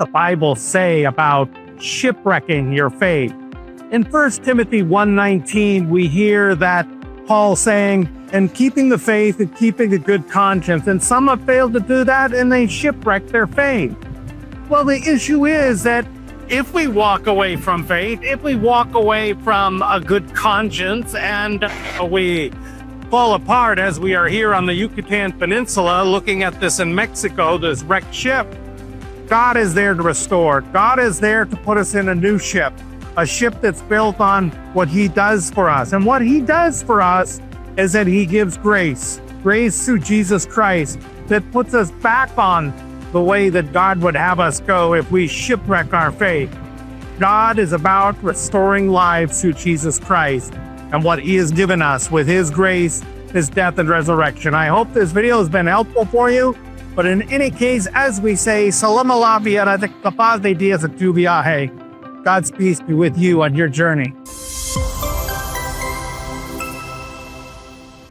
the Bible say about shipwrecking your faith? In 1 Timothy 1:19, we hear that Paul saying, and keeping the faith and keeping a good conscience. And some have failed to do that and they shipwreck their faith. Well, the issue is that if we walk away from faith, if we walk away from a good conscience and we fall apart as we are here on the Yucatan Peninsula looking at this in Mexico, this wrecked ship, God is there to restore. God is there to put us in a new ship, a ship that's built on what he does for us. And what he does for us is that he gives grace through Jesus Christ that puts us back on the way that God would have us go if we shipwreck our faith. God is about restoring lives through Jesus Christ and what he has given us with his grace, his death and resurrection. I hope this video has been helpful for you. But in any case, as we say, Salam alaikum, kapaz de dias at tu viaje. God's peace be with you on your journey.